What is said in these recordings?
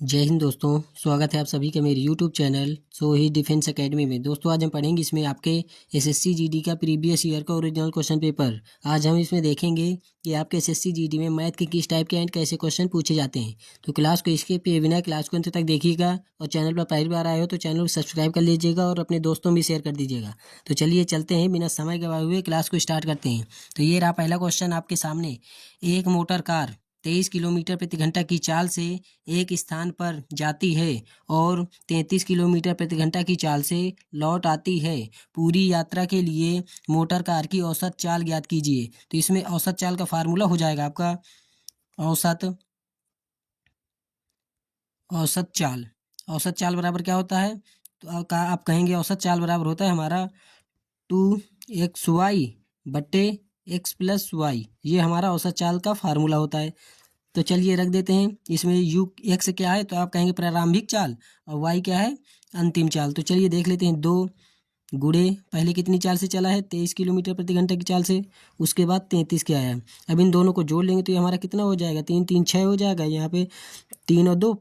जय हिंद दोस्तों। स्वागत है आप सभी का मेरे यूट्यूब चैनल सोही डिफेंस एकेडमी में। दोस्तों आज हम पढ़ेंगे इसमें आपके एसएससी जीडी का प्रीवियस ईयर का ओरिजिनल क्वेश्चन पेपर। आज हम इसमें देखेंगे कि आपके एसएससी जीडी में मैथ के किस टाइप के एंड कैसे क्वेश्चन पूछे जाते हैं। तो क्लास को इसके पे बिना क्लास को अंत तक देखिएगा और चैनल पर पहली बार आए हो तो चैनल को सब्सक्राइब कर लीजिएगा और अपने दोस्तों में शेयर कर दीजिएगा। तो चलिए चलते हैं, बिना समय गवाए हुए क्लास को स्टार्ट करते हैं। तो ये रहा पहला क्वेश्चन आपके सामने। एक मोटर कार 23 किलोमीटर प्रति घंटा की चाल से एक स्थान पर जाती है और 33 किलोमीटर प्रति घंटा की चाल से लौट आती है। पूरी यात्रा के लिए मोटर कार की औसत चाल ज्ञात कीजिए। तो इसमें औसत चाल का फार्मूला हो जाएगा आपका औसत औसत चाल। औसत चाल बराबर क्या होता है? तो आप कहेंगे औसत चाल बराबर होता है हमारा 2xy बट्टे x+y। ये हमारा औसत चाल का फार्मूला होता है। तो चलिए रख देते हैं। इसमें यू एक्स क्या है तो आप कहेंगे प्रारंभिक चाल और वाई क्या है? अंतिम चाल। तो चलिए देख लेते हैं। 2 गुणे पहले कितनी चाल से चला है? 23 किलोमीटर प्रति घंटा की चाल से। उसके बाद 33 के आया है। अब इन दोनों को जोड़ लेंगे तो ये हमारा कितना हो जाएगा? 3 3 6 हो जाएगा। यहाँ पे 3 और 2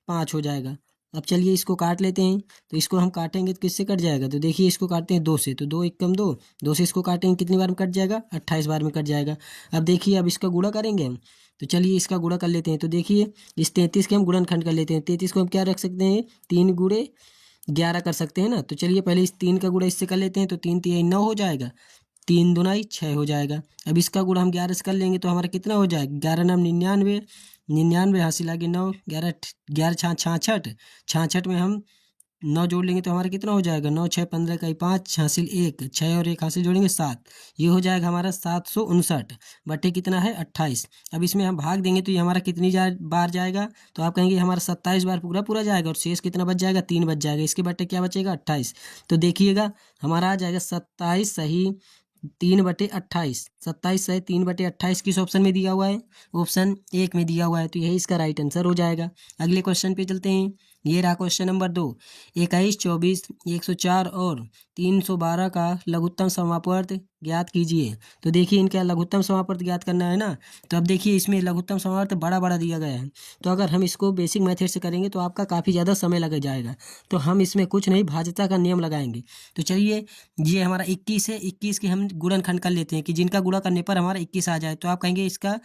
5 हो जाएगा। अब चलिए इसको काट लेते हैं। तो इसको हम काटेंगे तो किससे कट जाएगा? तो देखिए इसको काटते हैं 2 से, तो 2 एकम 2, 2 से इसको काटेंगे कितनी बार में कट जाएगा? 28 बार में कट जाएगा। अब देखिए अब इसका गुणा करेंगे हम। तो चलिए इसका गुणा कर लेते हैं। तो देखिए इस 33 के हम गुणनखंड कर लेते हैं। 33 को हम क्या रख सकते हैं? 3 गुणे 11 कर सकते हैं ना। तो चलिए पहले इस 3 का गुणा इससे कर लेते हैं। तो 3 3 9 हो जाएगा, 3 दूनाई 6 हो जाएगा। अब इसका गुणा हम 11 से कर लेंगे तो हमारा कितना हो जाएगा? 11 नाम 99, 99 हासिल आगे 9, 11 11 66, 66 में हम 9 जोड़ लेंगे तो हमारा कितना हो जाएगा? 9 6 15 का 5 हासिल 1, 6 और 1 हासिल जोड़ेंगे 7। ये हो जाएगा हमारा 759 बटे कितना है? 28। अब इसमें हम भाग देंगे तो ये हमारा कितनी बार जाएगा? तो आप कहेंगे हमारा 27 बार पूरा पूरा जाएगा और शेष कितना बच जाएगा? 3 बच जाएगा। इसके बटे क्या बचेगा? 28। तो देखिएगा हमारा आ जाएगा 27 सही 3/28। 27 सही 3/28 किस ऑप्शन में दिया हुआ है? ऑप्शन 1 में दिया हुआ है। तो यही इसका राइट आंसर हो जाएगा। अगले क्वेश्चन पे चलते हैं। ये रहा क्वेश्चन नंबर 2। 21, 24, 104 और 312 का लघुत्तम समापवर्त ज्ञात कीजिए। तो देखिए इनका लघुत्तम समापवर्त ज्ञात करना है ना। तो अब देखिए इसमें लघुत्तम समापवर्त बड़ा बड़ा दिया गया है। तो अगर हम इसको बेसिक मेथड से करेंगे तो आपका काफ़ी ज़्यादा समय लग जाएगा। तो हम इसमें कुछ नहीं, भाज्यता का नियम लगाएंगे। तो चलिए ये हमारा 21 है, 21 के हम गुणनखंड कर लेते हैं कि जिनका गुणा करने पर हमारा 21 आ जाए। तो आप कहेंगे इसका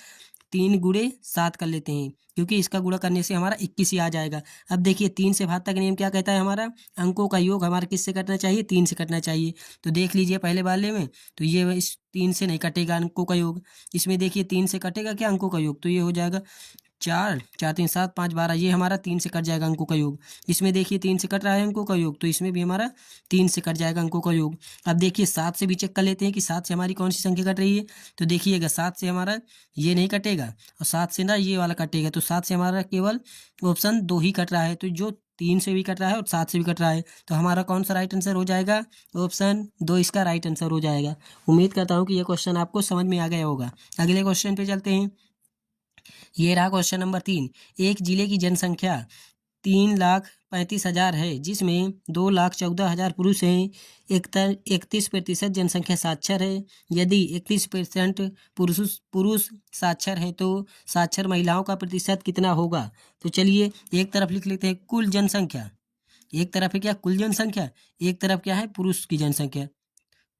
3 गुणे 7 कर लेते हैं क्योंकि इसका गुणा करने से हमारा 21 ही आ जाएगा। अब देखिए 3 से भाग तक नियम क्या कहता है? हमारा अंकों का योग हमारा किससे कटना चाहिए? 3 से कटना चाहिए। तो देख लीजिए पहले वाले में तो ये इस 3 से नहीं कटेगा अंकों का योग। इसमें देखिए 3 से कटेगा क्या अंकों का योग? तो ये हो जाएगा 4 4 3 7 5 12। ये हमारा 3 से कट जाएगा अंकों का योग। इसमें देखिए 3 से कट रहा है अंकों का योग, तो इसमें भी हमारा 3 से कट जाएगा अंकों का योग। अब देखिए 7 से भी चेक कर लेते हैं कि 7 से हमारी कौन सी संख्या कट रही है। तो देखिएगा 7 से हमारा ये नहीं कटेगा और 7 से ना ये वाला कटेगा। तो 7 से हमारा केवल ऑप्शन 2 ही कट रहा है। तो जो 3 से भी कट रहा है और 7 से भी कट रहा है, तो हमारा कौन सा राइट आंसर हो जाएगा? ऑप्शन 2 इसका राइट आंसर हो जाएगा। उम्मीद करता हूँ कि यह क्वेश्चन आपको समझ में आ गया होगा। अगले क्वेश्चन पे चलते हैं। ये रहा क्वेश्चन नंबर 3। एक जिले की जनसंख्या 3,35,000 है जिसमें 2,14,000 पुरुष हैं। 31% जनसंख्या साक्षर है। यदि 31% पुरुष साक्षर हैं तो साक्षर महिलाओं का प्रतिशत कितना होगा? तो चलिए एक तरफ लिख लेते हैं कुल जनसंख्या, एक तरफ है क्या? कुल जनसंख्या, एक तरफ क्या है? पुरुष की जनसंख्या,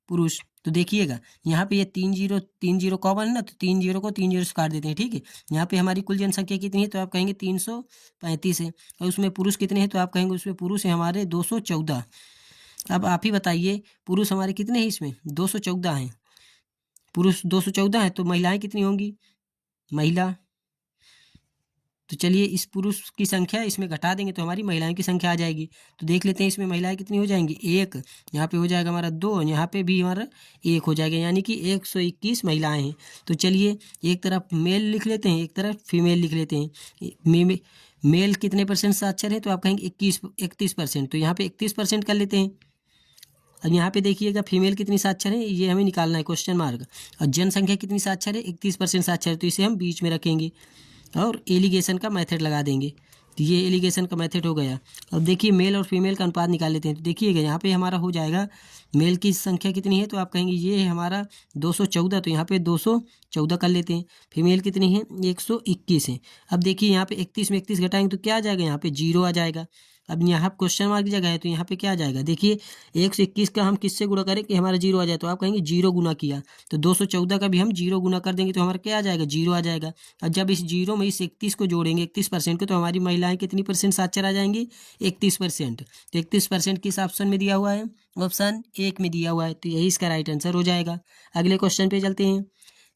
पुरुष। तो देखिएगा यहाँ पे ये 3 जीरो कॉमन है ना, तो 3 जीरो को 3 जीरो से काट देते हैं। ठीक है, यहाँ पे हमारी कुल जनसंख्या कितनी है? तो आप कहेंगे 335 है। और उसमें पुरुष कितने हैं? तो आप कहेंगे उसमें पुरुष है हमारे 214। अब आप ही बताइए पुरुष हमारे कितने हैं? इसमें 214 हैं। पुरुष 214 है तो महिलाएं कितनी होंगी? महिला, तो चलिए इस पुरुष की संख्या इसमें घटा देंगे तो हमारी महिलाओं की संख्या आ जाएगी। तो देख लेते हैं इसमें महिलाएं कितनी हो जाएंगी? 1, यहाँ पे हो जाएगा हमारा 2, यहाँ पे भी हमारा 1 हो जाएगा, यानी कि 121 महिलाएं हैं। तो चलिए एक तरफ मेल लिख लेते हैं, एक तरफ फीमेल लिख लेते हैं। मेल कितने % साक्षर है? तो आप कहेंगे 31%। तो यहाँ पे 31% कर लेते हैं। और यहाँ पे देखिएगा फीमेल कितनी साक्षर है ये हमें निकालना है, क्वेश्चन मार्क। और जनसंख्या कितनी साक्षर है? 31% साक्षर है, तो इसे हम बीच में रखेंगे और एलिगेशन का मेथड लगा देंगे। तो ये एलिगेशन का मेथड हो गया। अब देखिए मेल और फीमेल का अनुपात निकाल लेते हैं। तो देखिएगा यहाँ पे हमारा हो जाएगा, मेल की संख्या कितनी है तो आप कहेंगे ये है हमारा 214, तो यहाँ पे 214 कर लेते हैं। फीमेल कितनी है 121 है। अब देखिए यहाँ पे 31 में 31 घटाएंगे तो क्या आ जाएगा, यहाँ पे 0 आ जाएगा। अब यहाँ क्वेश्चन मार्क की जगह है तो यहाँ पे क्या आ जाएगा, देखिए 121 का हम किससे गुणा करें कि हमारा 0 आ जाए, तो आप कहेंगे 0 गुना किया, तो 214 का भी हम 0 गुना कर देंगे तो हमारा क्या आ जाएगा, 0 आ जाएगा। और जब इस 0 में इस 31 को जोड़ेंगे 31% को, तो हमारी महिलाएं कितनी परसेंट साक्षर आ जाएंगी, 31%। तो 31% किस ऑप्शन में दिया हुआ है, ऑप्शन 1 में दिया हुआ है, तो यही इसका राइट आंसर हो जाएगा। अगले क्वेश्चन पे चलते हैं।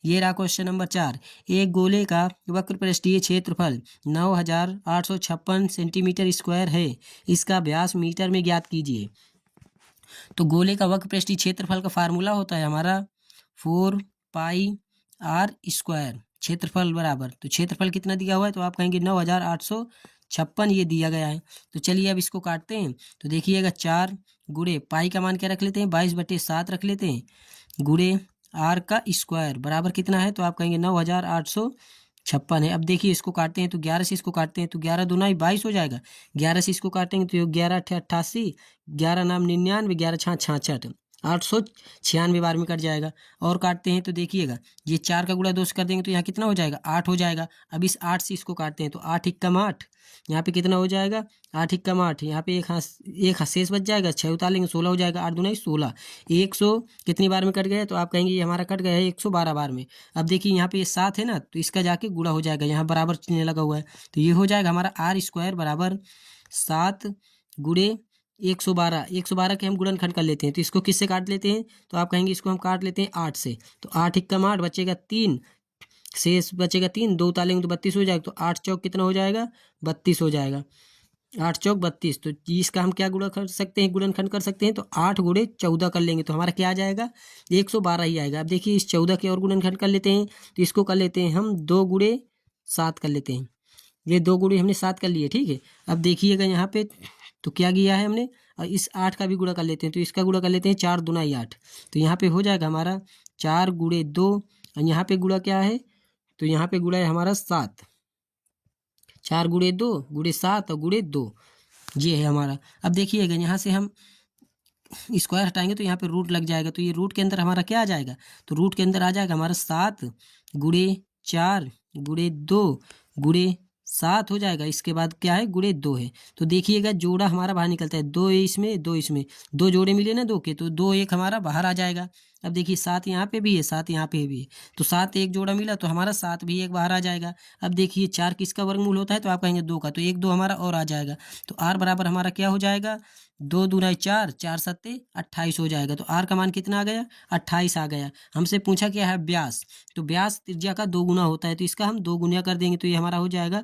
ये रहा क्वेश्चन नंबर 4। एक गोले का वक्र पृष्ठीय क्षेत्रफल 9856 सेंटीमीटर स्क्वायर है, इसका व्यास मीटर में ज्ञात कीजिए। तो गोले का वक्र पृष्ठीय क्षेत्रफल का फार्मूला होता है हमारा 4πr स्क्वायर, क्षेत्रफल बराबर, तो क्षेत्रफल कितना दिया हुआ है तो आप कहेंगे 9856 ये दिया गया है। तो चलिए अब इसको काटते हैं। तो देखिएगा 4 गुणे पाई का मान क्या रख लेते हैं, 22/7 रख लेते हैं, गुणे आर का स्क्वायर बराबर कितना है तो आप कहेंगे 9856 है। अब देखिए इसको काटते हैं तो 11 से इसको काटते हैं तो 11 दूना 22 हो जाएगा। 11 से इसको काटेंगे तो 11 × 88, 11 नाम 99, 11 × 66, 896 बार में कट जाएगा। और काटते हैं तो देखिएगा ये 4 का गुणा 2 से कर देंगे तो यहाँ कितना हो जाएगा, 8 हो जाएगा। अब इस 8 से इसको काटते हैं तो 8 × 8, यहाँ पे कितना हो जाएगा, 8 × 8, यहाँ पे एक शेष बच जाएगा, 6 उतारेंगे 16 हो जाएगा, 8 दूना 16, 100 कितनी बार में कट गया तो आप कहेंगे ये हमारा कट गया है 112 बार में। अब देखिए यहाँ पे ये 7 है ना, तो इसका जाके गुणा हो जाएगा, यहाँ बराबर चिन्ह लगा हुआ है, तो ये हो जाएगा हमारा आर स्क्वायर बराबर 7 गुणे 112। 112 के हम गुणनखंड कर लेते हैं तो इसको किससे काट लेते हैं तो आप कहेंगे इसको हम काट लेते हैं 8 से, तो 8 × 8 बचेगा 3, शेष बचेगा 3, 2 उतारेंगे तो 32 हो जाएगा, तो 8 चौक कितना हो जाएगा, 32 हो जाएगा, 8 चौक 32। तो इसका हम क्या गुणा कर सकते हैं, गुणनखंड कर सकते हैं, तो 8 गुणे 14 कर लेंगे तो हमारा क्या आ जाएगा, 112 ही आएगा। अब देखिए इस 14 के और गुणनखंड कर लेते हैं तो इसको कर लेते हैं हम 2 गुणे 7 कर लेते हैं, ये 2 गुणे हमने 7 कर लिए, ठीक है। अब देखिएगा यहाँ पे तो क्या किया है हमने, और इस 8 का भी गुणा कर लेते हैं तो इसका गुणा कर लेते हैं 4 दूना 8, तो यहाँ पे हो जाएगा हमारा 4 गुणे 2, और यहाँ पे गुणा क्या है तो यहाँ पे गुणा है हमारा 7, 4 गुणे 2 गुणे 7 और गुणे 2, ये है हमारा। अब देखिएगा यहाँ से हम स्क्वायर हटाएंगे तो यहाँ पे रूट लग जाएगा, तो ये रूट के अंदर हमारा क्या आ जाएगा, तो रूट के अंदर आ जाएगा हमारा 7 गुणे 4 गुणे 2 गुणे 7 हो जाएगा। इसके बाद क्या है, गुणे 2 है, तो देखिएगा जोड़ा हमारा बाहर निकलता है, 2 इसमें 2 इसमें, 2 जोड़े मिले ना 2 के, तो 2 1 हमारा बाहर आ जाएगा। अब देखिए 7 यहाँ पे भी है, 7 यहाँ पे भी है, तो 7 एक जोड़ा मिला तो हमारा 7 भी एक बाहर आ जाएगा। अब देखिए 4 किसका वर्गमूल होता है तो आप कहेंगे 2 का, तो 1 2 हमारा और आ जाएगा, तो आर बराबर हमारा क्या हो जाएगा, 2 दूना 4, 4 सत्ते 28 हो जाएगा। तो आर का मान कितना आ गया, 28 आ गया। हमसे पूछा क्या है व्यास, तो व्यास त्रिज्या का 2 गुना होता है, तो इसका हम 2 गुना कर देंगे तो ये हमारा हो जाएगा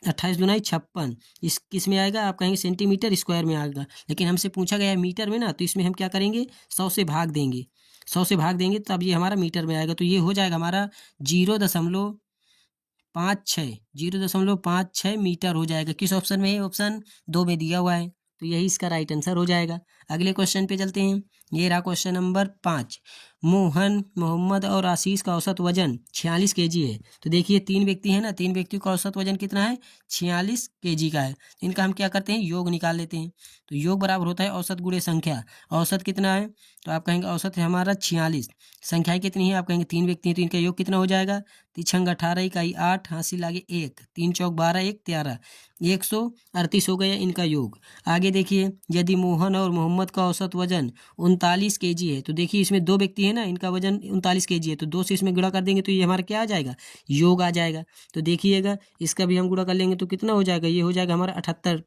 28 दूना 56। इस किस में आएगा, आप कहेंगे सेंटीमीटर स्क्वायर में आएगा, लेकिन हमसे पूछा गया है मीटर में ना, तो इसमें हम क्या करेंगे 100 से भाग देंगे, 100 से भाग देंगे तब ये हमारा मीटर में आएगा, तो ये हो जाएगा हमारा 0.56, 0.56 मीटर हो जाएगा। किस ऑप्शन में है, ऑप्शन 2 में दिया हुआ है, तो यही इसका राइट आंसर हो जाएगा। अगले क्वेश्चन पे चलते हैं। ये रहा क्वेश्चन नंबर 5। मोहन, मोहम्मद और आशीष का औसत वजन 46 kg है। तो देखिए 3 व्यक्ति हैं ना, 3 व्यक्तियों का औसत वजन कितना है, 46 kg का है। इनका हम क्या करते हैं, योग निकाल लेते हैं। तो योग बराबर होता है औसत गुणे संख्या। औसत कितना है तो आप कहेंगे औसत है हमारा 46, संख्याएं कितनी है आप कहेंगे 3 व्यक्ति हैं, तो इनका योग कितना हो जाएगा, 3 18 इकाई 8, हासिल आगे 1, 3 चौक 12, 1 13, 138 हो गया इनका योग। आगे देखिए यदि मोहन और मोहम्मद का औसत वजन 39 kg है, तो देखिए इसमें 2 व्यक्ति है ना, इनका वजन 39 kg है, तो 2 से इसमें गुणा कर देंगे तो ये हमारा क्या आ जाएगा, योग आ जाएगा। तो देखिएगा इसका भी हम गुणा कर लेंगे तो कितना हो जाएगा, ये हो जाएगा हमारा 78।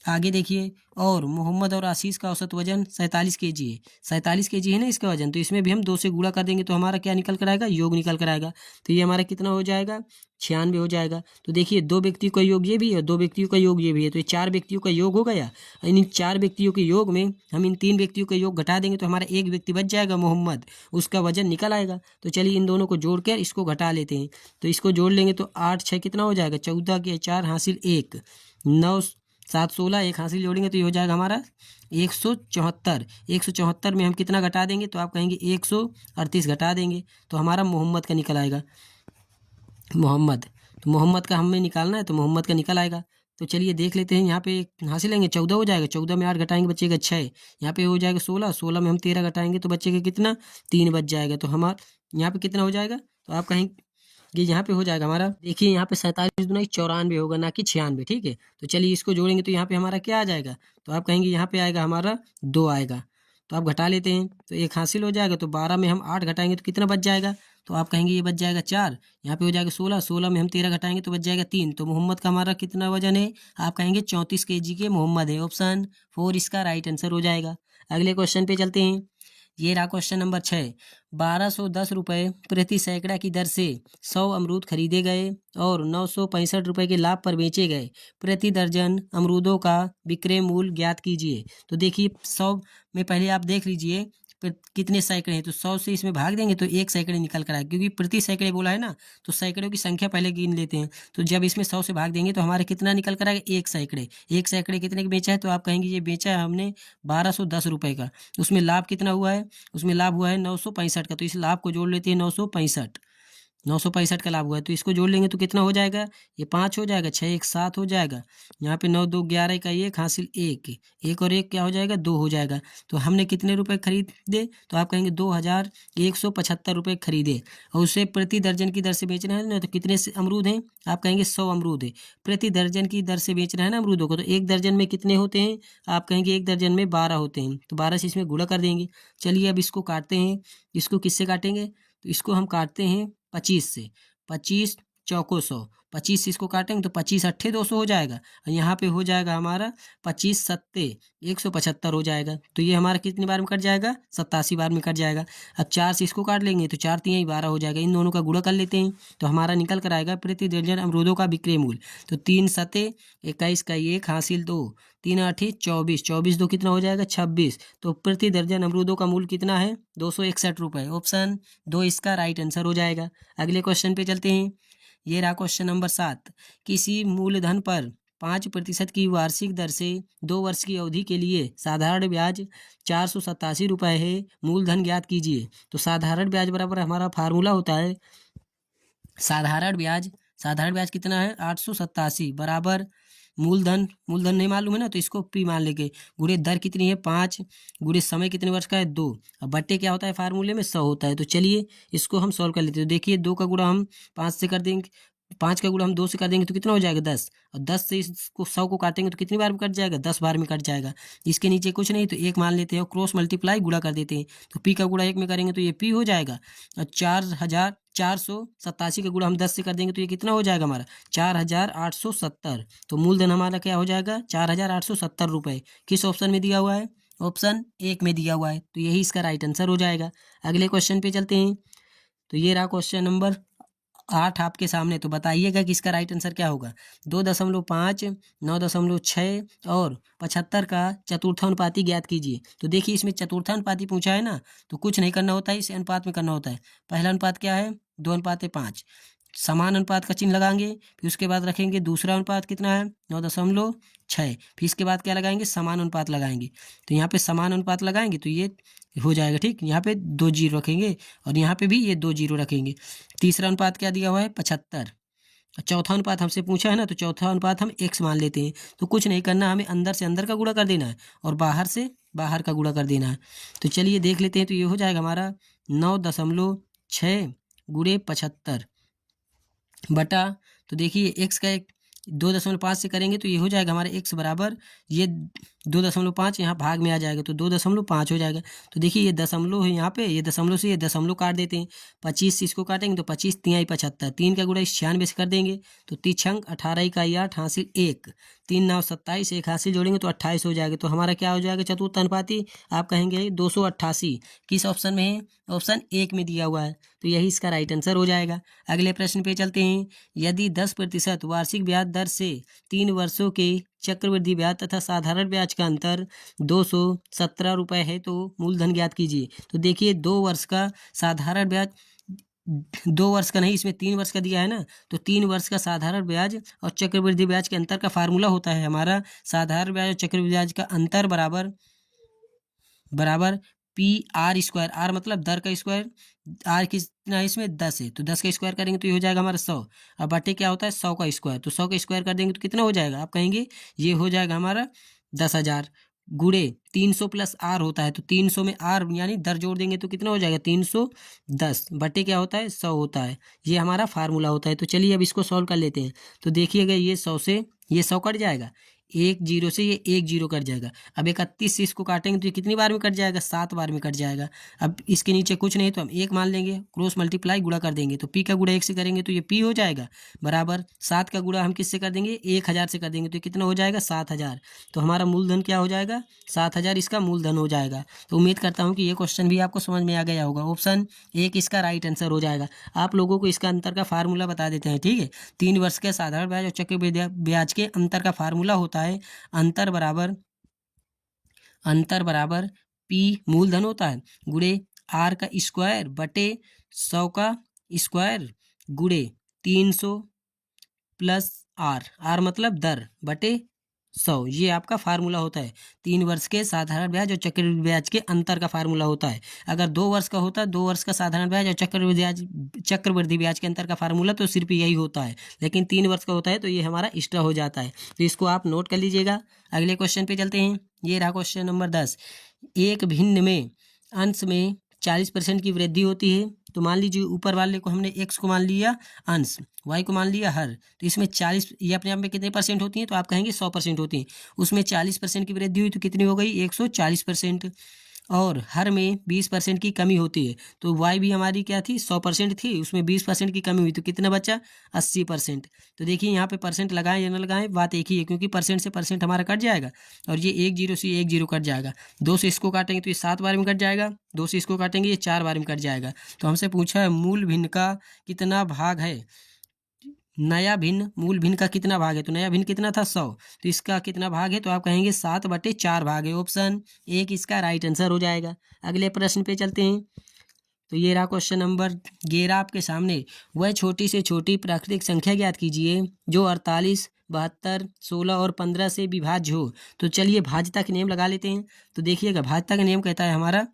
आगे देखिए और मोहम्मद और आशीष का औसत वजन 47 kg है, 47 kg है ना इसका वजन, तो इसमें भी हम 2 से गुणा कर देंगे तो हमारा क्या निकल कर आएगा, योग निकल कर आएगा। तो ये हमारा कितना हो जाएगा, 96 हो जाएगा। तो देखिए 2 व्यक्तियों का योग ये भी है, 2 व्यक्तियों का योग ये भी है, तो ये 4 व्यक्तियों का योग हो गया। इन 4 व्यक्तियों के योग में हम इन 3 व्यक्तियों का योग घटा देंगे तो हमारा एक व्यक्ति बच जाएगा मोहम्मद, उसका वजन निकल आएगा। तो चलिए इन दोनों को जोड़कर इसको घटा लेते हैं। तो इसको जोड़ लेंगे तो 8 6 कितना हो जाएगा, 14 के 4 हासिल 1, 9 7 16, 1 हासिल जोड़ेंगे तो ये हो जाएगा हमारा 174। 174 में हम कितना घटा देंगे तो आप कहेंगे 138 घटा देंगे तो हमारा मोहम्मद का निकल आएगा। मोहम्मद, तो मोहम्मद का हमें निकालना है तो मोहम्मद का निकल आएगा। तो चलिए देख लेते हैं। यहाँ पे हासिल लेंगे 14 हो जाएगा, 14 में 8 घटाएंगे बचेगा 6। यहाँ पे हो जाएगा 16, 16 में हम 13 घटाएंगे तो बचेगा कितना, 3 बच जाएगा। तो हमारा यहाँ पे कितना हो जाएगा, तो आप कहेंगे ये यहाँ पे हो जाएगा हमारा, देखिए यहाँ पे 47 दूना 94 होगा, ना कि 96। ठीक है, तो चलिए इसको जोड़ेंगे तो यहाँ पे हमारा क्या आ जाएगा, तो आप कहेंगे यहाँ पे आएगा हमारा 2 आएगा। तो आप घटा लेते हैं तो 1 हासिल हो जाएगा। तो 12 में हम 8 घटाएंगे तो कितना बच जाएगा, तो आप कहेंगे ये बच जाएगा 4। यहाँ पे हो जाएगा 16, 16 में हम 13 घटाएंगे तो बच जाएगा 3। तो मोहम्मद का हमारा कितना वजन है, आप कहेंगे 34 kg के मोहम्मद है। ऑप्शन 4 इसका राइट आंसर हो जाएगा। अगले क्वेश्चन पे चलते हैं। ये रहा क्वेश्चन नंबर 6। 1210 रुपये प्रति सैकड़ा की दर से 100 अमरूद खरीदे गए और 965 रुपये के लाभ पर बेचे गए। प्रति दर्जन अमरूदों का विक्रय मूल्य ज्ञात कीजिए। तो देखिए 100 में पहले आप देख लीजिए कितने सैकड़े हैं, तो 100 से इसमें भाग देंगे तो 1 सैकड़े निकल कर आए, क्योंकि प्रति सैकड़े बोला है ना, तो सैकड़ों की संख्या पहले गिन लेते हैं। तो जब इसमें 100 से भाग देंगे तो हमारे कितना निकल कर आएगा, 1 सैकड़े। 1 सैकड़े कितने का बेचा है, तो आप कहेंगे ये बेचा है हमने 1210 रुपये का। उसमें लाभ कितना हुआ है, उसमें लाभ हुआ है 965 का। तो इस लाभ को जोड़ लेते हैं, 965 का लाभ हुआ है। तो इसको जोड़ लेंगे तो कितना हो जाएगा, ये 5 हो जाएगा, 6 1 7 हो जाएगा। यहाँ पे 9 2 11 का 1 हासिल 1, 1 और 1 क्या हो जाएगा, 2 हो जाएगा। तो हमने कितने रुपए खरीदे, तो आप कहेंगे 2175 रुपये खरीदे, और उसे प्रति दर्जन की दर से बेच रहे हैं ना, तो कितने से अमरूद हैं, आप कहेंगे 100 अमरूद है। प्रति दर्जन की दर से बेच रहे हैं ना अमरूदों को, तो 1 दर्जन में कितने होते हैं, आप कहेंगे 1 दर्जन में 12 होते हैं। तो 12 से इसमें गुणा कर देंगे। चलिए अब इसको काटते हैं। इसको किससे काटेंगे, तो इसको हम काटते हैं 25 से। 25 चौको 100, 25 से इसको काटेंगे तो 25 अट्ठे 200 हो जाएगा। और यहाँ पे हो जाएगा हमारा 25 सत्ते 175 हो जाएगा। तो ये हमारा कितनी बार में कट जाएगा, 87 बार में कट जाएगा। अब 4 से इसको काट लेंगे तो 4 3 12 हो जाएगा। इन दोनों का गुणा कर लेते हैं तो हमारा निकल कर आएगा प्रति दर्जन अमरूदों का विक्रय मूल्य। तो 3 सत्ते 21 का 1 हासिल 2, 3 आठे 24, 24 2 कितना हो जाएगा, 26। तो प्रति दर्जन अमरूदों का मूल्य कितना है, 261 रुपये। ऑप्शन 2 इसका राइट आंसर हो जाएगा। अगले क्वेश्चन पे चलते हैं। ये रहा क्वेश्चन नंबर 7। किसी मूलधन पर 5% की वार्षिक दर से 2 वर्ष की अवधि के लिए साधारण ब्याज 487 रुपये है। मूलधन ज्ञात कीजिए। तो साधारण ब्याज बराबर हमारा फार्मूला होता है, साधारण ब्याज कितना है, 887 बराबर मूलधन नहीं मालूम है ना, तो इसको पी मान लेंगे, गुणे दर कितनी है 5, गुणे समय कितने वर्ष का है 2, अब बट्टे क्या होता है फार्मूले में 100 होता है। तो चलिए इसको हम सॉल्व कर लेते हैं। तो देखिए 2 का गुणा हम 5 से कर देंगे, 5 का गुणा हम 2 से कर देंगे तो कितना हो जाएगा 10, और 10 से इसको 100 को काटेंगे तो कितनी बार में कट जाएगा, 10 बार में कट जाएगा। इसके नीचे कुछ नहीं तो 1 मान लेते हैं और क्रॉस मल्टीप्लाई गुणा कर देते हैं। तो पी का गुणा 1 में करेंगे तो ये पी हो जाएगा, और 4,487 का गुणा हम 10 से कर देंगे तो ये कितना हो जाएगा हमारा 4,870। तो मूलधन हमारा क्या हो जाएगा 4,870 रुपये। किस ऑप्शन में दिया हुआ है, ऑप्शन 1 में दिया हुआ है। तो यही इसका राइट आंसर हो जाएगा। अगले क्वेश्चन पे चलते हैं। तो ये रहा क्वेश्चन नंबर 8 आपके सामने। तो बताइएगा कि इसका राइट आंसर क्या होगा। 2.5, 9.6 और 75 का चतुर्थानुपाती ज्ञात कीजिए। तो देखिए इसमें चतुर्थानुपाती पूछा है ना, तो कुछ नहीं करना होता है, इसे अनुपात में करना होता है। पहला अनुपात क्या है, 2:5, समान अनुपात का चिन्ह लगाएंगे। फिर उसके बाद रखेंगे दूसरा अनुपात कितना है 9.6, फिर इसके बाद क्या लगाएंगे, समान अनुपात लगाएंगे। तो यहाँ पे समान अनुपात लगाएंगे तो ये हो जाएगा ठीक। यहाँ पे 2 जीरो रखेंगे और यहाँ पे भी ये 2 जीरो रखेंगे। तीसरा अनुपात क्या दिया हुआ है 75। चौथा अनुपात हमसे पूछा है ना, तो चौथा अनुपात हम x मान लेते हैं। तो कुछ नहीं करना, हमें अंदर से अंदर का गुणा कर देना है और बाहर से बाहर का गुणा कर देना है। तो चलिए देख लेते हैं। तो ये हो जाएगा हमारा 9.6 गुणे 75 बटा, तो देखिए x का 2.5 से करेंगे तो ये हो जाएगा हमारे x बराबर ये 2.5 यहाँ भाग में आ जाएगा तो 2.5 हो जाएगा। तो देखिए ये दशमलव है यहाँ पे, ये दशमलव से ये दशमलव काट देते हैं। 25 से इसको काटेंगे तो 25 3 75, 3 का गुणा 96 से कर देंगे तो 3 18 का 8 हासिल 1, 3 9 27, 1 हासिल जोड़ेंगे तो 28 हो जाएगा। तो हमारा क्या हो जाएगा चतुर्थ अनुपाती, आप कहेंगे 288। किस ऑप्शन में है, ऑप्शन 1 में दिया हुआ है। तो यही इसका राइट आंसर हो जाएगा। अगले प्रश्न पे चलते हैं। यदि 10% वार्षिक ब्याज दर से 3 वर्षों के चक्रवृद्धि ब्याज तथा साधारण ब्याज का अंतर 217 रुपये है तो मूलधन ज्ञात कीजिए। तो देखिए 2 वर्ष का साधारण ब्याज, 2 वर्ष का नहीं, इसमें 3 वर्ष का दिया है ना, तो 3 वर्ष का साधारण ब्याज और चक्रवृद्धि ब्याज के अंतर का फार्मूला होता है हमारा साधारण ब्याज और चक्रवृद्धि ब्याज का अंतर बराबर पी आर स्क्वायर, आर मतलब दर का स्क्वायर, आर कितना है इसमें 10 है, तो 10 का स्क्वायर करेंगे तो ये हो जाएगा हमारा 100। अब बटे क्या होता है 100 का स्क्वायर, तो 100 का स्क्वायर कर देंगे तो कितना हो जाएगा, आप कहेंगे ये हो जाएगा हमारा 10,000 गुणे 300 प्लस आर होता है, तो 300 में आर यानी दर जोड़ देंगे तो कितना हो जाएगा 310 बटे क्या होता है 100 होता है। ये हमारा फार्मूला होता है। तो चलिए अब इसको सॉल्व कर लेते हैं। तो देखिएगा ये 100 से ये 100 कट जाएगा, एक जीरो से ये एक जीरो कट जाएगा। अब 31 से इसको काटेंगे तो ये कितनी बार में कट जाएगा, 7 बार में कट जाएगा। अब इसके नीचे कुछ नहीं तो हम एक मान लेंगे, क्रॉस मल्टीप्लाई गुणा कर देंगे, तो पी का गुणा 1 से करेंगे तो ये पी हो जाएगा बराबर 7 का गुणा हम किससे कर देंगे 1000 से कर देंगे तो ये कितना हो जाएगा 7000। तो हमारा मूलधन क्या हो जाएगा 7000 इसका मूलधन हो जाएगा। तो उम्मीद करता हूँ कि ये क्वेश्चन भी आपको समझ में आ गया होगा। ऑप्शन एक इसका राइट आंसर हो जाएगा। आप लोगों को इसका अंतर का फार्मूला बता देते हैं, ठीक है। 3 वर्ष के साधारण ब्याज और चक्रवृद्धि ब्याज के अंतर का फार्मूला होता है अंतर बराबर पी मूलधन होता है गुणे आर का स्क्वायर बटे 100 का स्क्वायर गुणे 300 प्लस आर मतलब दर बटे 100। ये आपका फार्मूला होता है 3 वर्ष के साधारण ब्याज और चक्रवृद्धि ब्याज के अंतर का फार्मूला होता है। अगर 2 वर्ष का होता है 2 वर्ष का साधारण ब्याज और चक्रवृद्धि ब्याज के अंतर का फार्मूला तो सिर्फ यही होता है, लेकिन 3 वर्ष का होता है तो ये हमारा एक्स्ट्रा हो जाता है। तो इसको आप नोट कर लीजिएगा। अगले क्वेश्चन पे चलते हैं। ये रहा क्वेश्चन नंबर 10। एक भिन्न में अंश में 40% की वृद्धि होती है। तो मान लीजिए ऊपर वाले को हमने x को मान लिया अंश, y को मान लिया हर, तो इसमें 40 ये अपने आप में कितने परसेंट होती हैं, तो आप कहेंगे 100% होती हैं। उसमें 40% की वृद्धि हुई तो कितनी हो गई 140%। और हर में 20% की कमी होती है, तो y भी हमारी क्या थी 100% थी, उसमें 20% की कमी हुई तो कितना बचा 80%। तो देखिए यहाँ पे परसेंट लगाएं या ना लगाएं बात एक ही है, क्योंकि परसेंट से परसेंट हमारा कट जाएगा और ये एक जीरो से एक जीरो कट जाएगा। 2 से इसको काटेंगे तो ये 7 बार में कट जाएगा, 2 से इसको काटेंगे ये 4 बार में कट जाएगा। तो हमसे पूछा है मूल भिन्न का कितना भाग है, नया भिन्न मूल भिन्न का कितना भाग है, तो नया भिन्न कितना था 100, तो इसका कितना भाग है, तो आप कहेंगे 7/4 भाग है। ऑप्शन एक इसका राइट आंसर हो जाएगा। अगले प्रश्न पे चलते हैं। तो ये रहा क्वेश्चन नंबर 11 आपके सामने। वह छोटी से छोटी प्राकृतिक संख्या ज्ञात कीजिए जो 48, 72, 16 और 15 से विभाज्य हो। तो चलिए भाज्यता के नियम लगा लेते हैं। तो देखिएगा भाज्यता का नियम कहता है हमारा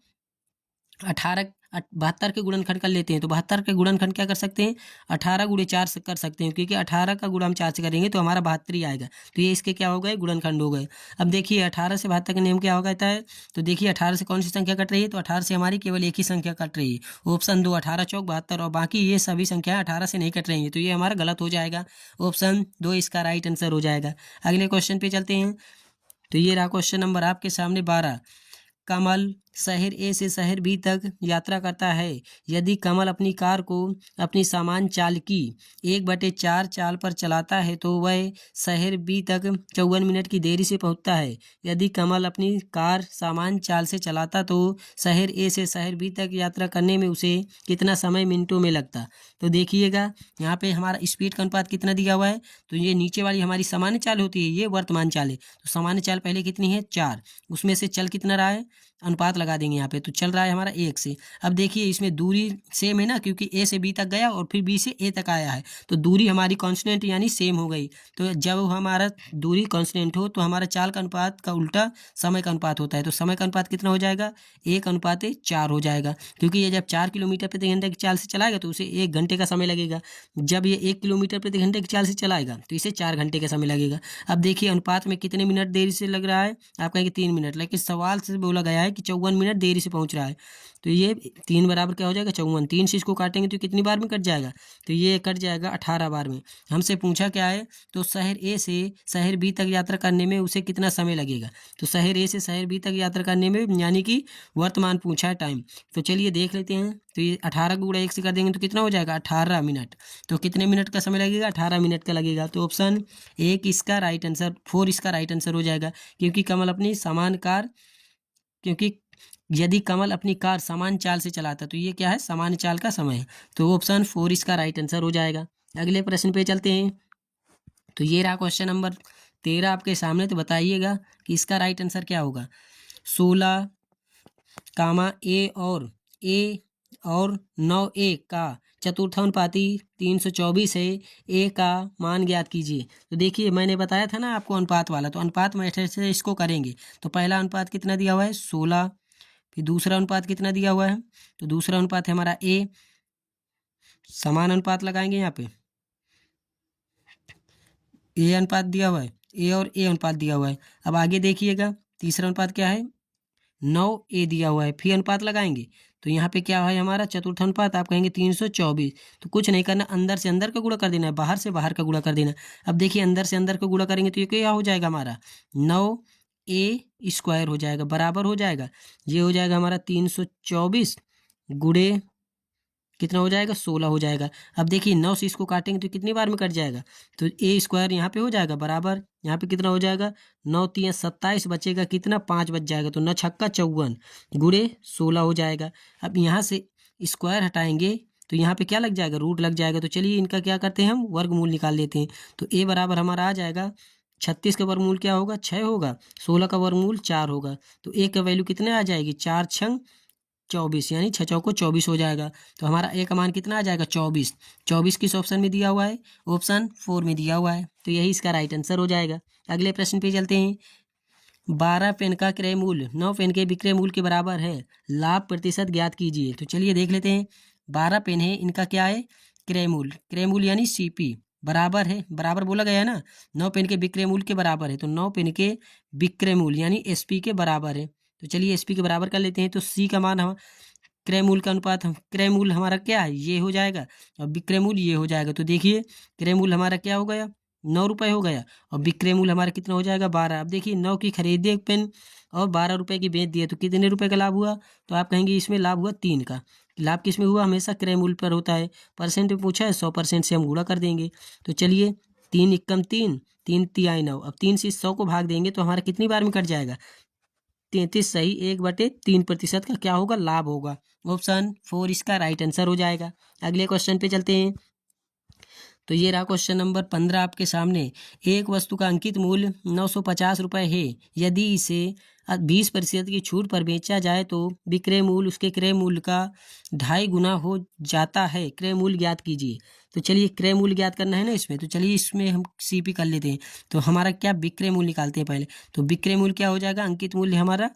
72 के गुणनखंड कर लेते हैं। तो 72 के गुणनखंड क्या कर सकते हैं 18 गुणे 4 से कर सकते हैं, क्योंकि 18 का गुणा हम 4 से करेंगे तो हमारा 72 ही आएगा। तो ये इसके क्या हो गए गुणनखंड हो गए। अब देखिए 18 से 72 का नियम क्या हो कहता है, तो देखिए 18 से कौन सी संख्या कट रही है, तो 18 से हमारी केवल एक ही संख्या कट रही है। ऑप्शन 2 18 चौक 72, और बाकी ये सभी संख्याएं 18 से नहीं कट रही हैं, तो ये हमारा गलत हो जाएगा। ऑप्शन 2 इसका राइट आंसर हो जाएगा। अगले क्वेश्चन पे चलते हैं। तो ये रहा क्वेश्चन नंबर आपके सामने 12। कमल शहर ए से शहर बी तक यात्रा करता है। यदि कमल अपनी कार को अपनी सामान चाल की 1/4 चाल पर चलाता है तो वह शहर बी तक 54 मिनट की देरी से पहुंचता है। यदि कमल अपनी कार सामान चाल से चलाता तो शहर ए से शहर बी तक यात्रा करने में उसे कितना समय मिनटों में लगता। तो देखिएगा यहाँ पे हमारा स्पीड का अनुपात कितना दिया हुआ है, तो ये नीचे वाली हमारी सामान्य चाल होती है, ये वर्तमान चाल है। तो सामान्य चाल पहले कितनी है 4, उसमें से चल कितना रहा है अनुपात लगा देंगे यहाँ पे, तो चल रहा है हमारा 1 से। अब देखिए इसमें दूरी सेम है ना, क्योंकि ए से बी तक गया और फिर बी से ए तक आया है, तो दूरी हमारी कांस्टेंट यानी सेम हो गई। तो जब हमारा दूरी कांस्टेंट हो तो हमारा चाल का अनुपात का उल्टा समय का अनुपात होता है। तो समय का अनुपात कितना हो जाएगा 1:4 हो जाएगा, क्योंकि ये जब 4 किलोमीटर प्रति घंटे की चाल से चलाएगा तो उसे 1 घंटे का समय लगेगा। जब ये 1 किलोमीटर प्रति घंटे की चाल से चलाएगा तो इसे 4 घंटे का समय लगेगा। अब देखिए अनुपात में कितने मिनट देरी से लग रहा है, आप कहेंगे 3 मिनट, लेकिन सवाल से बोला गया है कि 54 मिनट देरी से पहुंच रहा है। तो ये 3 बराबर क्या हो जाएगा 54, 3 से इसको काटेंगे तो कितनी बार में कट जाएगा, तो ये कट जाएगा 18 बार में। हमसे पूछा क्या है, तो शहर ए से शहर बी तक यात्रा करने में उसे कितना समय लगेगा। तो शहर ए से शहर बी तक यात्रा करने में यानी कि वर्तमान पूछा है टाइम। तो चलिए देख लेते हैं। तो ये 18 को गुणा 1 से कर देंगे तो कितना हो जाएगा 18 मिनट। तो कितने मिनट का समय लगेगा 18 मिनट का लगेगा। तो ऑप्शन 1 इसका राइट आंसर, 4 इसका राइट आंसर हो जाएगा, क्योंकि कमल अपनी सामान कार क्योंकि यदि कमल अपनी कार समान चाल से चलाता तो ये क्या है सामान्य चाल का समय है। तो ऑप्शन 4 इसका राइट आंसर हो जाएगा। अगले प्रश्न पे चलते हैं। तो ये रहा क्वेश्चन नंबर 13 आपके सामने। तो बताइएगा कि इसका राइट आंसर क्या होगा। 16 कामा ए और 9a का चतुर्थानुपाती 324 है। ए का मान ज्ञात कीजिए। तो देखिए मैंने बताया था ना आपको अनुपात वाला, तो अनुपात मेथड से इसको करेंगे। तो पहला अनुपात कितना दिया हुआ है 16, फिर दूसरा अनुपात कितना दिया हुआ है, तो दूसरा अनुपात है हमारा ए, समान अनुपात लगाएंगे यहाँ पे, ए अनुपात दिया हुआ है, ए और ए अनुपात दिया हुआ है। अब आगे देखिएगा तीसरा अनुपात क्या है, 9 ए दिया हुआ है, फिर अनुपात लगाएंगे तो यहाँ पे क्या है हमारा चतुर्थ अनुपात, आप कहेंगे 324। तो कुछ नहीं करना, अंदर से अंदर का गुणा कर देना है, बाहर से बाहर का गुणा कर देना। अब देखिए अंदर से अंदर का गुणा करेंगे तो ये क्या हो जाएगा हमारा 9a² हो जाएगा, बराबर हो जाएगा, ये हो जाएगा हमारा 324 गुणे कितना हो जाएगा 16 हो जाएगा। अब देखिए 9 से इसको काटेंगे तो कितनी बार में कट जाएगा, तो a² यहाँ पे हो जाएगा बराबर, यहाँ पे कितना हो जाएगा 9 3 27 बचेगा कितना 5 बच जाएगा, तो 9 छक्का 54 गुणे 16 हो जाएगा। अब यहाँ से स्क्वायर हटाएंगे तो यहाँ पे क्या लग जाएगा, रूट लग जाएगा। तो चलिए इनका क्या करते हैं, हम वर्गमूल निकाल लेते हैं। तो a बराबर हमारा आ जाएगा 36 का वर्गमूल क्या होगा 6 होगा, 16 का वर्गमूल 4 होगा, तो a का वैल्यू कितने आ जाएगी 4 छंग 24, यानी 6 चौको 24 हो जाएगा। तो हमारा ए का मान कितना आ जाएगा 24। 24 किस ऑप्शन में दिया हुआ है, ऑप्शन 4 में दिया हुआ है, तो यही इसका राइट आंसर हो जाएगा। अगले प्रश्न पे चलते हैं। 12 पेन का क्रय मूल्य 9 पेन के विक्रय मूल्य के बराबर है, लाभ प्रतिशत ज्ञात कीजिए। तो चलिए देख लेते हैं। 12 पेन है, इनका क्या है क्रय मूल्य, क्रय मूल्य यानी सीपी बराबर है, बराबर बोला गया है ना, 9 पेन के विक्रय मूल्य के बराबर है, तो 9 पेन के विक्रय मूल्य यानी एसपी के बराबर है। तो चलिए एसपी के बराबर कर लेते हैं। तो सी का मान हम क्रय मूल्य का अनुपात, क्रय मूल्य हमारा क्या है ये हो जाएगा और विक्रय मूल्य ये हो जाएगा। तो देखिए क्रय मूल्य हमारा क्या हो गया 9 रुपये हो गया और विक्रय मूल्य हमारा कितना हो जाएगा 12। अब देखिए 9 की खरीदे पेन और 12 रुपये की बेच दिए तो कितने रुपए का लाभ हुआ, तो आप कहेंगे इसमें लाभ हुआ 3 का। लाभ किस में हुआ, हमेशा क्रय मूल्य पर होता है, परसेंट में पूछा है 100% से हम गुणा कर देंगे। तो चलिए 3 एकम 3, 3 तिहाई 9, अब 3 से 100 को भाग देंगे तो हमारा कितनी बार में कट जाएगा 33 सही 1/3% का क्या होगा लाभ होगा। ऑप्शन 4 इसका राइट आंसर हो जाएगा। अगले क्वेश्चन पे चलते हैं। तो ये रहा क्वेश्चन नंबर 15 आपके सामने। एक वस्तु का अंकित मूल्य 950 रुपये है, यदि इसे 20% की छूट पर बेचा जाए तो विक्रय मूल्य उसके क्रय मूल्य का 2.5 गुना हो जाता है, क्रय मूल्य ज्ञात कीजिए। तो चलिए क्रय मूल्य ज्ञात करना है ना इसमें, तो चलिए इसमें हम सीपी कर लेते हैं। तो हमारा क्या विक्रय मूल्य निकालते हैं पहले। तो विक्रय मूल्य क्या हो जाएगा, अंकित मूल्य हमारा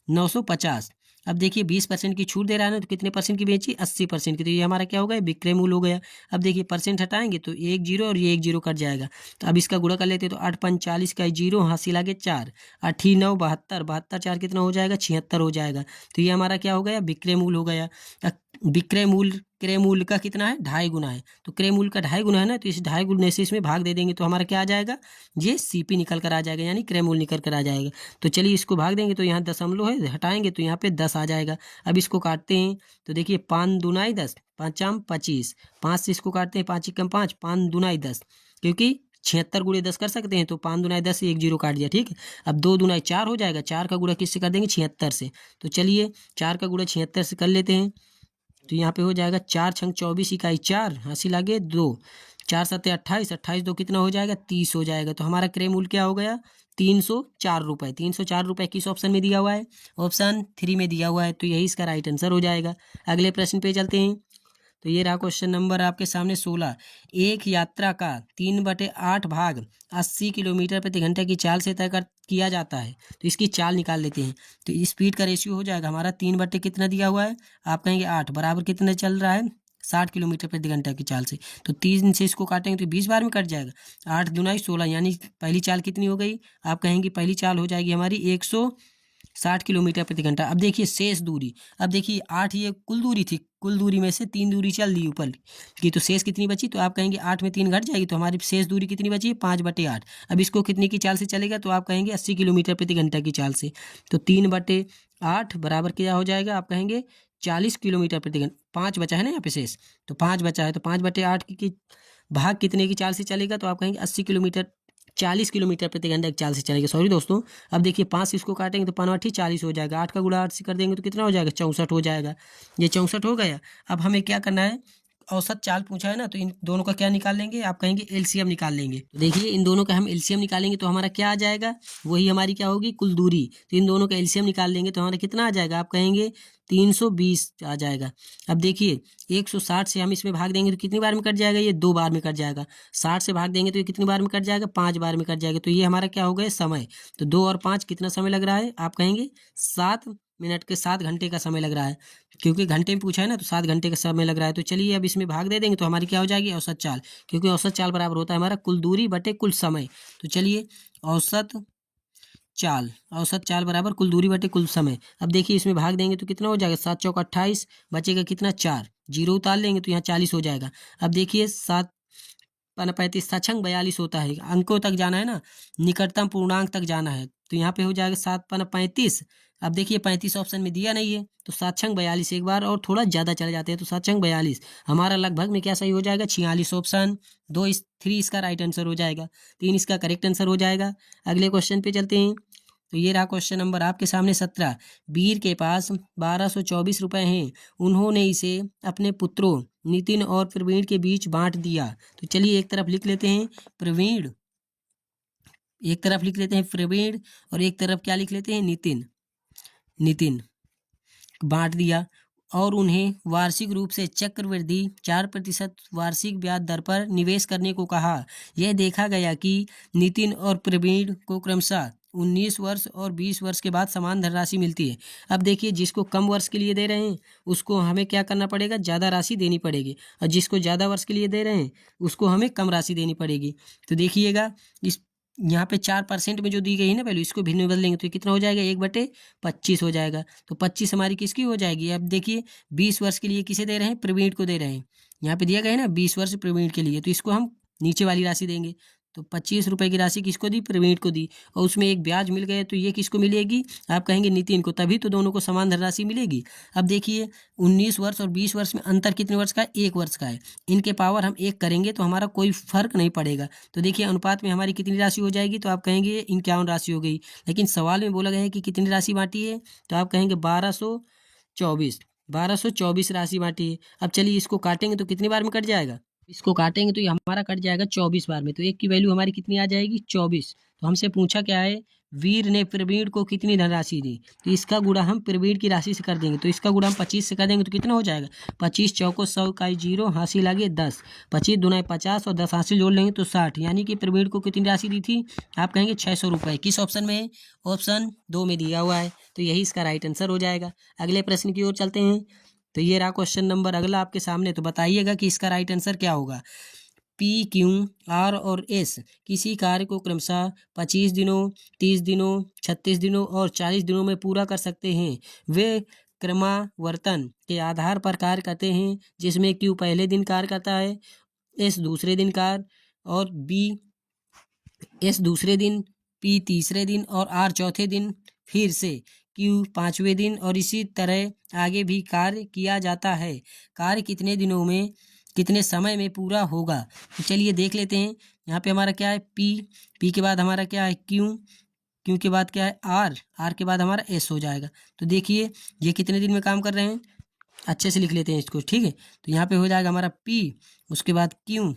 950। अब देखिए 20% की छूट दे रहा है ना, तो कितने परसेंट की बेची 80% की, तो ये हमारा क्या हो गया विक्रय मूल्य हो गया। अब देखिए परसेंट हटाएंगे तो 1 0 और ये 1 0 कट जाएगा। तो अब इसका गुणा कर लेते हैं। तो 8 5 40 का 0 हासिल आगे 4, 8 9 72, 72 4 कितना हो जाएगा 76 हो जाएगा। तो ये हमारा क्या हो गया विक्रय मूल्य हो गया। विक्रय मूल्य क्रय मूल्य का कितना है 2.5 गुना है, तो क्रय मूल्य का 2.5 गुना है ना, तो इस 2.5 गुने से इसमें भाग दे देंगे तो हमारा क्या आ जाएगा ये सीपी निकल कर आ जाएगा, यानी क्रय मूल्य निकल कर आ जाएगा। तो चलिए इसको भाग देंगे तो यहाँ दशमलव है, हटाएंगे तो यहाँ पे 10 आ जाएगा। अब इसको काटते हैं तो देखिए 5 दूनाई 10, 5 25, 5 से इसको काटते हैं 5 एकम 5, 5 दूनाई 10, क्योंकि 76 गुणे 10 कर सकते हैं, तो 5 दूनाई 10 से 1 0 काट दिया, ठीक है। अब 2 दूनाई 4 हो जाएगा, 4 का गुणा किससे कर देंगे 76 से। तो चलिए 4 का गुणा 76 से कर लेते हैं। तो यहाँ पे हो जाएगा 4 छंग 24 इकाई 4 हासिल आगे 2, 4 7 28, 28 2 कितना हो जाएगा 30 हो जाएगा। तो हमारा क्रय मूल्य क्या हो गया 304 रुपये। 304 रुपये किस ऑप्शन में दिया हुआ है, ऑप्शन 3 में दिया हुआ है, तो यही इसका राइट आंसर हो जाएगा। अगले प्रश्न पे चलते हैं। तो ये रहा क्वेश्चन नंबर आपके सामने 16। एक यात्रा का 3/8 भाग 80 किलोमीटर प्रति घंटे की चाल से तय कर किया जाता है, तो इसकी चाल निकाल लेते हैं। तो स्पीड का रेशियो हो जाएगा हमारा 3 कितना दिया हुआ है, आप कहेंगे 8 बराबर कितना चल रहा है 60 किलोमीटर प्रति घंटा की चाल से। तो 3 से इसको काटेंगे तो 20 बार में कट जाएगा। 8 दूनाई 16, यानी पहली चाल कितनी हो गई, आप कहेंगे पहली चाल हो जाएगी हमारी 160 किलोमीटर प्रति घंटा। अब देखिए शेष दूरी, अब देखिए 8 ये कुल दूरी थी, कुल दूरी में से 3 दूरी चल दी ऊपर की, तो शेष कितनी बची, तो आप कहेंगे 8 में 3 घट जाएगी, तो हमारी शेष दूरी कितनी बची 5/8। अब इसको कितने की चाल से चलेगा, तो आप कहेंगे 80 किलोमीटर प्रति घंटा की चाल से। तो 3/8 बराबर क्या हो जाएगा, आप कहेंगे 40 किलोमीटर प्रति घंटा। 5 बचा है ना यहाँ पे शेष, तो 5 बचा है, तो 5/8 की भाग कितने की चाल से चलेगा, तो आप कहेंगे 80 किलोमीटर 40 किलोमीटर प्रति घंटा की चाल से चलेगा। सॉरी दोस्तों, अब देखिए 5 से इसको काटेंगे तो 5 40 हो जाएगा, 8 का गुणा 8 से कर देंगे तो कितना हो जाएगा 64 हो जाएगा। ये 64 हो गया। अब हमें क्या करना है, औसत चाल पूछा है ना, तो इन दोनों का क्या निकाल लेंगे, आप कहेंगे एलसीएम निकाल लेंगे। तो देखिए इन दोनों का हम एलसीएम निकालेंगे तो हमारा क्या आ जाएगा, वही हमारी क्या होगी कुल दूरी। तो इन दोनों का एलसीएम निकाल लेंगे तो हमारा कितना आ जाएगा, आप कहेंगे 320 आ जाएगा। अब देखिए 160 से हम इसमें भाग देंगे तो कितनी बार में कट जाएगा, ये 2 बार में कट जाएगा। 60 से भाग देंगे तो ये कितनी बार में कट जाएगा, 5 बार में कट जाएगा। तो ये हमारा क्या हो गया समय। तो 2 और 5 कितना समय लग रहा है, आप कहेंगे 7 मिनट के 7 घंटे का समय लग रहा है, क्योंकि घंटे में पूछा है ना, तो 7 घंटे का समय लग रहा है। तो चलिए अब इसमें भाग दे देंगे तो हमारी क्या हो जाएगी, औसत चाल, क्योंकि औसत चाल बराबर होता है हमारा कुल दूरी बटे कुल समय। तो चलिए औसत चाल बराबर कुल दूरी बटे कुल समय। अब देखिए इसमें भाग देंगे तो कितना हो जाएगा, 7 चौक 28, बचेगा कितना 4, जीरो उतार लेंगे तो यहाँ 40 हो जाएगा। अब देखिए 7 पन 35 छछंग 42 होता है, अंकों तक जाना है ना, निकटतम पूर्णांक तक जाना है, तो यहाँ पे हो जाएगा 7 पन 35। अब देखिए 35 ऑप्शन में दिया नहीं है, तो 7 छंग 42, एक बार और थोड़ा ज़्यादा चले जाते हैं तो 7 छंग 42, हमारा लगभग में क्या सही हो जाएगा, 46 ऑप्शन 3 इसका राइट आंसर हो जाएगा, 3 इसका करेक्ट आंसर हो जाएगा। अगले क्वेश्चन पे चलते हैं। तो ये रहा क्वेश्चन नंबर आपके सामने 17। वीर के पास 1224 रुपये हैं, उन्होंने इसे अपने पुत्रों नितिन और प्रवीण के बीच बांट दिया। तो चलिए एक तरफ लिख लेते हैं प्रवीण, एक तरफ लिख लेते हैं प्रवीण, और एक तरफ क्या लिख लेते हैं, नितिन बांट दिया, और उन्हें वार्षिक रूप से चक्रवृद्धि 4% वार्षिक ब्याज दर पर निवेश करने को कहा। यह देखा गया कि नितिन और प्रवीण को क्रमशः 19 वर्ष और 20 वर्ष के बाद समान धनराशि मिलती है। अब देखिए जिसको कम वर्ष के लिए दे रहे हैं उसको हमें क्या करना पड़ेगा, ज़्यादा राशि देनी पड़ेगी, और जिसको ज़्यादा वर्ष के लिए दे रहे हैं उसको हमें कम राशि देनी पड़ेगी। तो देखिएगा इस यहाँ पे 4% में जो दी गई है ना वैल्यू, इसको भिन्न में बदल देंगे तो कितना हो जाएगा, 1/25 हो जाएगा। तो 25 हमारी किसकी हो जाएगी। अब देखिए 20 वर्ष के लिए किसे दे रहे हैं, प्रवीण को दे रहे हैं, यहाँ पे दिया गया है ना 20 वर्ष प्रवीण के लिए, तो इसको हम नीचे वाली राशि देंगे। तो 25 रुपये की राशि किसको दी, प्रवीण को दी, और उसमें एक ब्याज मिल गया, तो ये किसको मिलेगी, आप कहेंगे नितिन को, तभी तो दोनों को समान धनराशि मिलेगी। अब देखिए 19 वर्ष और 20 वर्ष में अंतर कितने वर्ष का है, 1 वर्ष का है, इनके पावर हम 1 करेंगे तो हमारा कोई फर्क नहीं पड़ेगा। तो देखिए अनुपात में हमारी कितनी राशि हो जाएगी, तो आप कहेंगे 51 राशि हो गई, लेकिन सवाल में बोला गया है कि कितनी राशि बांटी है, तो आप कहेंगे 1224 राशि बांटी है। अब चलिए इसको काटेंगे तो कितनी बार में कट जाएगा, इसको काटेंगे तो ये हमारा कट जाएगा 24 बार में, तो एक की वैल्यू हमारी कितनी आ जाएगी, 24। तो हमसे पूछा क्या है, वीर ने प्रवीण को कितनी धनराशि दी, तो इसका गुणा हम प्रवीण की राशि से कर देंगे, तो इसका गुणा हम 25 से कर देंगे तो कितना हो जाएगा, 25 चौको 100 इकाई 0, हासिल आगे 10, 25 दूना 50 और 10 हासिल जोड़ लेंगे तो 60, यानी कि प्रवीण को कितनी राशि दी थी, आप कहेंगे 600 रुपये। किस ऑप्शन में है, ऑप्शन 2 में दिया हुआ है, तो यही इसका राइट आंसर हो जाएगा। अगले प्रश्न की ओर चलते हैं। तो ये रहा क्वेश्चन नंबर अगला आपके सामने, तो बताइएगा कि इसका राइट आंसर क्या होगा। पी, क्यू, आर और एस किसी कार्य को क्रमशः 25 दिनों, 30 दिनों, 36 दिनों और 40 दिनों में पूरा कर सकते हैं। वे क्रमावर्तन के आधार पर कार्य करते हैं, जिसमें क्यू पहले दिन कार्य करता है, एस दूसरे दिन कार्य, और बी एस दूसरे दिन, पी तीसरे दिन और आर चौथे दिन, फिर से क्यू 5वें दिन, और इसी तरह आगे भी कार्य किया जाता है। कार्य कितने दिनों में, कितने समय में पूरा होगा। तो चलिए देख लेते हैं। यहाँ पे हमारा क्या है, पी के बाद हमारा क्या है क्यू के बाद क्या है आर के बाद हमारा एस हो जाएगा। तो देखिए ये कितने दिन में काम कर रहे हैं, अच्छे से लिख लेते हैं इसको, ठीक है। तो यहाँ पे हो जाएगा हमारा पी, उसके बाद क्यू,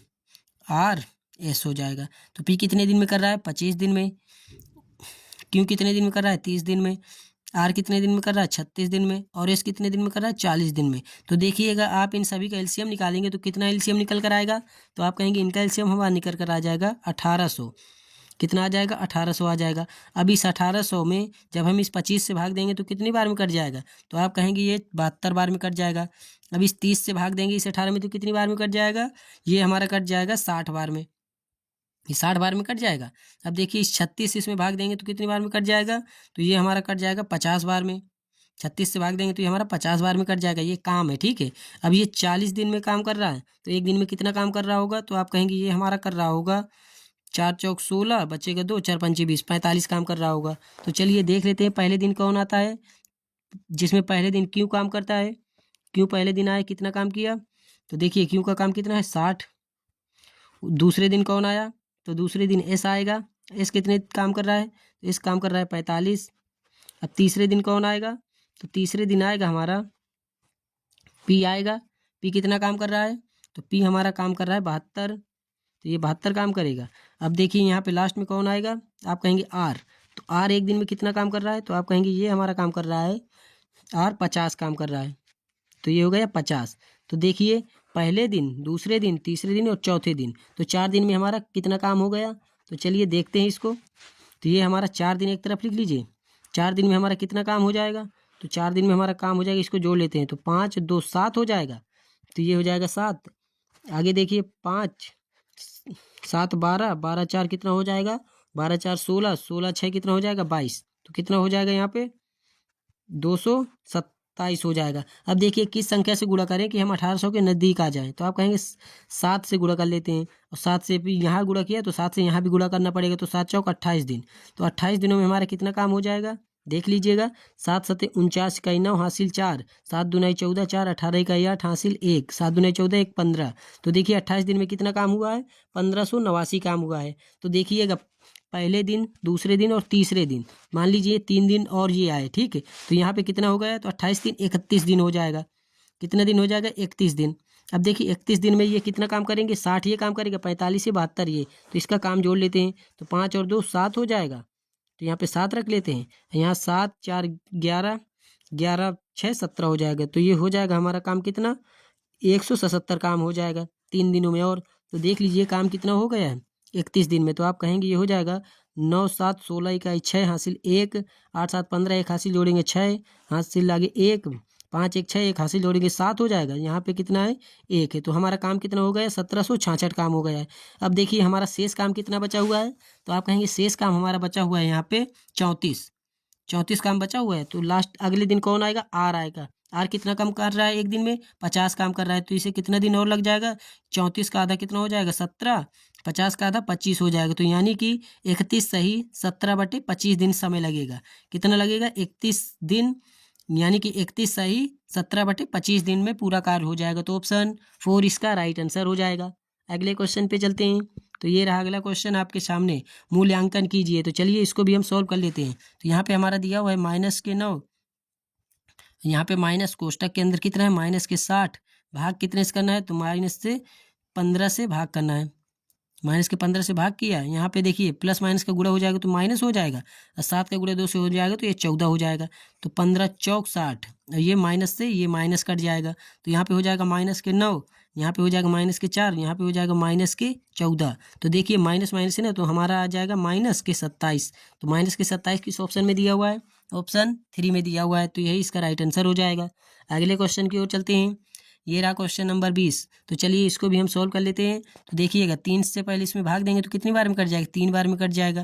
आर, एस हो जाएगा। तो पी कितने दिन में कर रहा है, 25 दिन में, क्यू कितने दिन में कर रहा है, 30 दिन में, आर कितने दिन में कर रहा है, 36 दिन में, और एस कितने दिन में कर रहा है, 40 दिन में। तो देखिएगा आप इन सभी का एलसीएम निकालेंगे तो कितना एलसीएम निकल कर आएगा, तो आप कहेंगे इनका एलसीएम हमारा निकल कर आ जाएगा 1800। कितना आ जाएगा, 1800 आ जाएगा। अब इस 1800 में जब हम इस 25 से भाग देंगे तो कितनी बार में कट जाएगा, तो आप कहेंगे ये 72 बार में कट जाएगा। अब इस 30 से भाग देंगे इस 18 में तो कितनी बार में कट जाएगा, ये हमारा कट जाएगा 60 बार में, ये 60 बार में कट जाएगा। अब देखिए इस 36 इसमें भाग देंगे तो कितनी बार में कट जाएगा, तो ये हमारा कट जाएगा 50 बार में। 36 से भाग देंगे तो ये हमारा 50 बार में कट जाएगा। ये काम है, ठीक है। अब ये 40 दिन में काम कर रहा है, तो एक दिन में कितना काम कर रहा होगा, तो आप कहेंगे ये हमारा कर रहा होगा 4 चौक 16, बचेगा 2, 4 पंचे 20, 45 काम कर रहा होगा। तो चलिए देख लेते हैं पहले दिन कौन आता है, जिसमें पहले दिन क्यों काम करता है। क्यों पहले दिन आया, कितना काम किया, तो देखिए क्यों का काम कितना है 60। दूसरे दिन कौन आया, तो दूसरे दिन एस आएगा। एस कितने काम कर रहा है, एस काम कर रहा है 45। अब तीसरे दिन कौन आएगा, तो तीसरे दिन आएगा हमारा पी आएगा। पी कितना काम कर रहा है, तो पी हमारा काम कर रहा है 72, तो ये 72 काम करेगा। अब देखिए यहाँ पे लास्ट में कौन आएगा, आप कहेंगे आर। तो आर एक दिन में कितना काम कर रहा है, तो आप कहेंगे ये हमारा काम कर रहा है आर 50 काम कर रहा है, तो ये हो गया 50। तो देखिए पहले दिन, दूसरे दिन, तीसरे दिन और चौथे दिन, तो 4 दिन में हमारा कितना काम हो गया। तो चलिए देखते हैं इसको। तो ये हमारा 4 दिन एक तरफ लिख लीजिए, 4 दिन में हमारा कितना काम हो जाएगा, तो 4 दिन में हमारा काम हो जाएगा। इसको जोड़ लेते हैं तो 5 2 7 हो जाएगा, तो ये हो जाएगा 7। आगे देखिए 5 7 12, 12 4 कितना हो जाएगा, 12 4 16, 16 6 कितना हो जाएगा 22। तो कितना हो जाएगा यहाँ पे 227 हो जाएगा। अब देखिए किस संख्या से गुणा करें कि हम 1800 के नज़दीक आ जाएं। तो आप कहेंगे 7 से गुणा कर लेते हैं, और 7 से भी यहाँ गुणा किया तो 7 से यहाँ भी गुणा करना पड़ेगा। तो 7 चौक 28 दिन, तो 28 दिनों में हमारा कितना काम हो जाएगा, देख लीजिएगा। 7 सते 49 इकाई 9 हासिल 4, 7 दूनी 14 4, 18 इकाई 8 हासिल 1, 7 दूनी 14 1 15। तो देखिए 28 दिन में कितना काम हुआ है, 1589 काम हुआ है। तो देखिएगा पहले दिन, दूसरे दिन और तीसरे दिन, मान लीजिए 3 दिन और ये आए, ठीक है। तो यहाँ पे कितना हो गया, तो 28 दिन 31 दिन हो जाएगा। कितना दिन हो जाएगा, 31 दिन। अब देखिए 31 दिन में ये कितना काम करेंगे, 60 ये काम करेगा, 45 से 72 ये, तो इसका काम जोड़ लेते हैं। तो 5 और 2 7 हो जाएगा, तो यहाँ पे 7 रख लेते हैं। यहाँ 7 4 11, 11 6 17 हो जाएगा। तो ये हो जाएगा हमारा काम कितना, 177 काम हो जाएगा 3 दिनों में। और तो देख लीजिए काम कितना हो गया है 31 दिन में। तो आप कहेंगे ये हो जाएगा 9 7 16 इकाई 6 हासिल 1, 8 7 15 1 हासिल जोड़ेंगे 6 हासिल आगे 1, 5 1 6 1 हासिल जोड़ेंगे 7 हो जाएगा। यहाँ पे कितना है 1 है। तो हमारा काम कितना हो गया, 1766 काम हो गया है। अब देखिए हमारा शेष काम कितना बचा हुआ है, तो आप कहेंगे शेष काम हमारा बचा हुआ है यहाँ पे 34 काम बचा हुआ है। तो लास्ट अगले दिन कौन आएगा, आर आएगा। आर कितना काम कर रहा है एक दिन में, 50 काम कर रहा है। तो इसे कितना दिन और लग जाएगा, 34 का आधा कितना हो जाएगा 17, 50 का आधा 25 हो जाएगा। तो यानी कि 31 सही 17/25 दिन समय लगेगा। कितना लगेगा, 31 दिन, यानी कि 31 सही 17/25 दिन में पूरा कार्य हो जाएगा। तो ऑप्शन 4 इसका राइट आंसर हो जाएगा। अगले क्वेश्चन पे चलते हैं। तो ये रहा अगला क्वेश्चन आपके सामने, मूल्यांकन कीजिए। तो चलिए इसको भी हम सॉल्व कर लेते हैं। तो यहाँ पे हमारा दिया हुआ है -9, यहाँ पे माइनस कोष्टक के अंदर कितना है -60, भाग कितने से करना है, तो -15 से भाग करना है। -15 से भाग किया है। यहाँ पे देखिए प्लस माइनस का गुणा हो जाएगा तो माइनस हो जाएगा, और 7 का गुणा 2 से हो जाएगा तो ये 14 हो जाएगा। तो 15 चौक 60, और ये माइनस से ये माइनस कट जाएगा। तो यहाँ पे हो जाएगा -9, यहाँ पे हो जाएगा -4, यहाँ पे हो जाएगा -14। तो देखिए माइनस माइनस है ना, तो हमारा आ जाएगा -27। तो -27 किस ऑप्शन में दिया हुआ है, ऑप्शन 3 में दिया हुआ है। तो यही इसका राइट आंसर हो जाएगा। अगले क्वेश्चन की ओर चलते हैं। ये रहा क्वेश्चन नंबर 20। तो चलिए इसको भी हम सॉल्व कर लेते हैं। तो देखिएगा 3 से पहले इसमें भाग देंगे तो कितनी बार में कट जाएगा, 3 बार में कट जाएगा।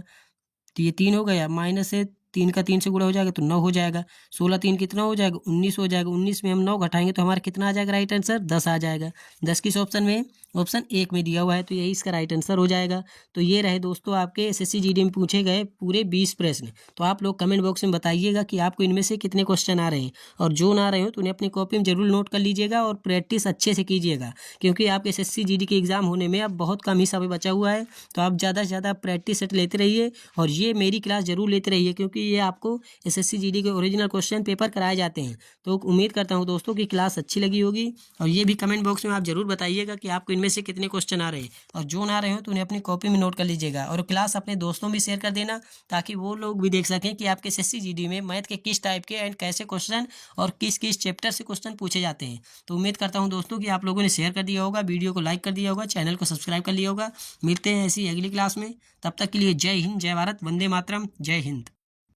तो ये 3 हो गया, माइनस से 3 का 3 से गुणा हो जाएगा तो 9 हो जाएगा। 16 3 कितना हो जाएगा, 19 हो जाएगा। 19 में हम 9 घटाएंगे तो हमारा कितना आ जाएगा राइट आंसर, 10 आ जाएगा। 10 किस ऑप्शन में, ऑप्शन 1 में दिया हुआ है। तो यही इसका राइट आंसर हो जाएगा। तो ये रहे दोस्तों आपके एसएससी जीडी में पूछे गए पूरे 20 प्रश्न। तो आप लोग कमेंट बॉक्स में बताइएगा कि आपको इनमें से कितने क्वेश्चन आ रहे हैं, और जो ना आ रहे हो तो उन्हें अपनी कॉपी में जरूर नोट कर लीजिएगा और प्रैक्टिस अच्छे से कीजिएगा, क्योंकि आपके एसएससी जीडी के एग्जाम होने में अब बहुत कम ही समय बचा हुआ है। तो आप ज़्यादा से ज़्यादा प्रैक्टिस सेट लेते रहिए, और ये मेरी क्लास जरूर लेते रहिए, क्योंकि ये आपको एसएससी जीडी के ओरिजिनल क्वेश्चन पेपर कराए जाते हैं। तो उम्मीद करता हूँ दोस्तों की क्लास अच्छी लगी होगी, और ये भी कमेंट बॉक्स में आप जरूर बताइएगा कि आपको इनमें से कितने क्वेश्चन आ रहे हैं, और जो ना आ रहे हो तो उन्हें अपनी कॉपी में नोट कर लीजिएगा, और क्लास अपने दोस्तों में शेयर कर देना, ताकि वो लोग भी देख सकें कि आपके एसएससी जीडी में मैथ के किस टाइप के एंड कैसे क्वेश्चन और किस किस चैप्टर से क्वेश्चन पूछे जाते हैं। तो उम्मीद करता हूँ दोस्तों कि आप लोगों ने शेयर कर दिया होगा, वीडियो को लाइक कर दिया होगा, चैनल को सब्सक्राइब कर लिया होगा। मिलते हैं ऐसी अगली क्लास में, तब तक के लिए जय हिंद, जय भारत, वंदे मातरम, जय हिंद।